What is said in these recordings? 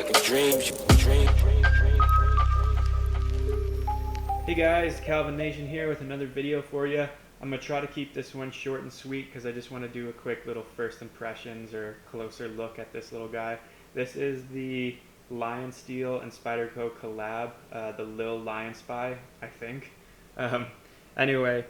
like a dream. Hey guys, CalviNNatioN here with another video for you. I'm going to try to keep this one short and sweet because I just want to do a quick little first impressions or closer look at this little guy. This is the Lion Steel and Spyderco collab, the Lil Lion Spy, I think. Um, anyway,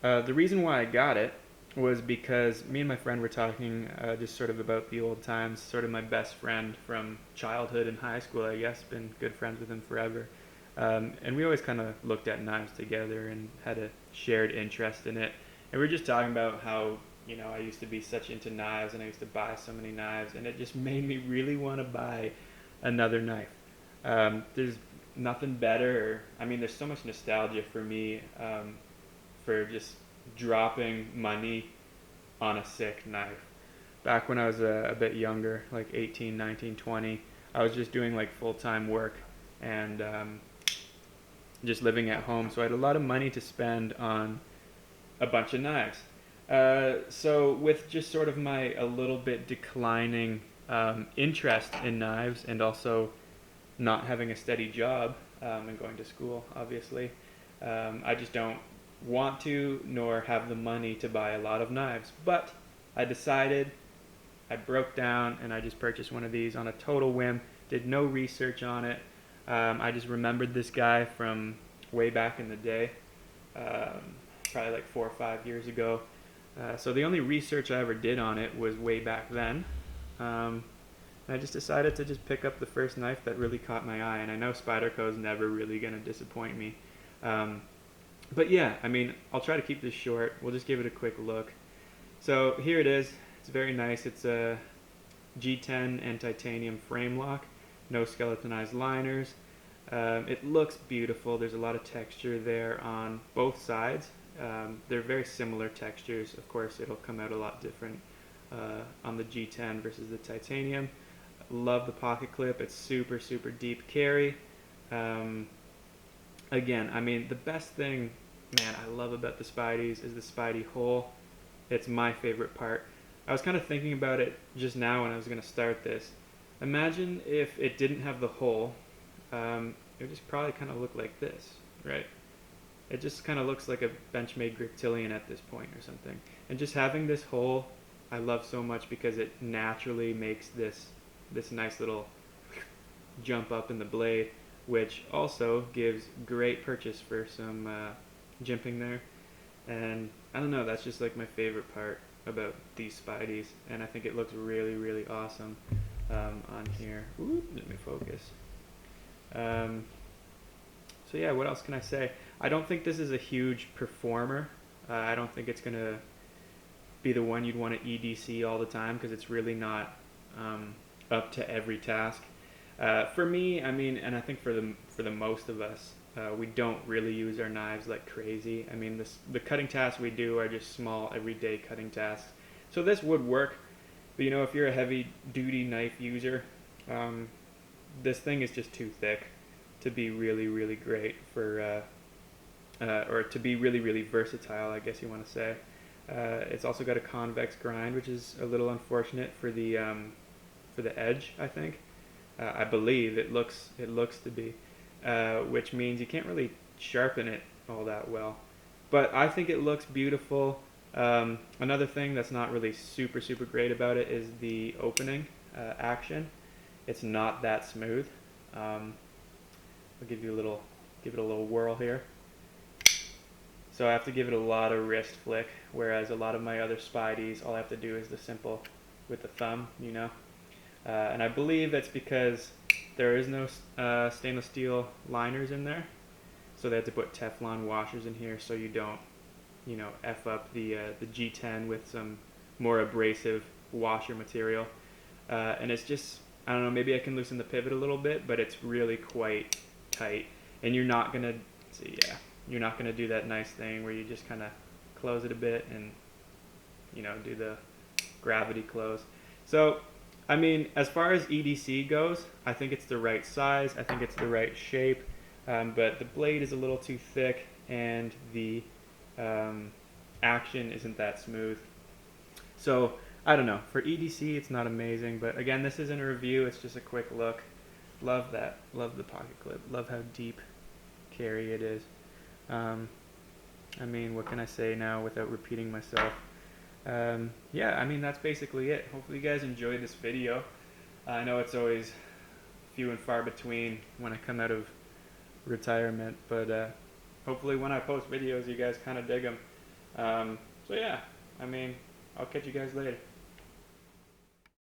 the reason why I got it was because me and my friend were talking just sort of about the old times, sort of my best friend from childhood and high school, I guess, been good friends with him forever. And we always kind of looked at knives together and had a shared interest in it. And we were just talking about how, I used to be such into knives and I used to buy so many knives, and it just made me really want to buy another knife. There's nothing better. There's so much nostalgia for me for just dropping money on a sick knife. Back when I was a bit younger, like 18, 19, 20, I was just doing like full-time work and just living at home. So I had a lot of money to spend on a bunch of knives. So with just sort of my a little bit declining interest in knives and also not having a steady job and going to school, obviously, I just don't want to nor have the money to buy a lot of knives. But I decided, I broke down and I just purchased one of these on a total whim, did no research on it. I just remembered this guy from way back in the day, probably like 4 or 5 years ago. So the only research I ever did on it was way back then. And I just decided to just pick up the first knife that really caught my eye. And I know Spyderco is never really going to disappoint me. But yeah, I'll try to keep this short. We'll just give it a quick look. So here it is. It's very nice. It's a G10 and titanium frame lock. No skeletonized liners. It looks beautiful. There's a lot of texture there on both sides. They're very similar textures. Of course, it'll come out a lot different on the G10 versus the titanium. Love the pocket clip. It's super, super deep carry. Again, the best thing, man, I love about the Spideys is the Spidey hole. It's my favorite part. I was kind of thinking about it just now when I was going to start this. Imagine if it didn't have the hole. It would just probably kind of look like this, right? It just kind of looks like a Benchmade Griptilian at this point or something. And just having this hole, I love so much because it naturally makes this nice little jump up in the blade, which also gives great purchase for some jimping there. And I don't know, that's just like my favorite part about these Spideys, and I think it looks really, really awesome on here. Ooh, let me focus. So yeah, what else can I say? I don't think this is a huge performer. I don't think it's going to be the one you'd want to EDC all the time because it's really not up to every task. For me, and I think for the most of us, we don't really use our knives like crazy. The cutting tasks we do are just small, everyday cutting tasks. So this would work, but if you're a heavy-duty knife user, this thing is just too thick to be really, really great for, or to be really, really versatile, I guess you want to say. It's also got a convex grind, which is a little unfortunate for the edge, I think. I believe it looks to be, which means you can't really sharpen it all that well. But I think it looks beautiful. Another thing that's not really super, super great about it is the opening action. It's not that smooth. I'll give it a little whirl here. So I have to give it a lot of wrist flick, whereas a lot of my other Spideys, all I have to do is the simple with the thumb, and I believe that's because there is no stainless steel liners in there, so they had to put Teflon washers in here so you don't, F up the G10 with some more abrasive washer material. And it's just, I don't know, maybe I can loosen the pivot a little bit, but it's really quite tight. And you're not gonna do that nice thing where you just kind of close it a bit and, do the gravity close. So, as far as EDC goes, I think it's the right size. I think it's the right shape. But the blade is a little too thick and the action isn't that smooth. So I don't know. For EDC, it's not amazing. But again, this isn't a review. It's just a quick look. Love that. Love the pocket clip. Love how deep carry it is. Um, I mean, what can I say now without repeating myself? Yeah, I mean, that's basically it. Hopefully you guys enjoyed this video. I know it's always few and far between when I come out of retirement, but hopefully when I post videos, you guys kind of dig them. So yeah, I mean, I'll catch you guys later.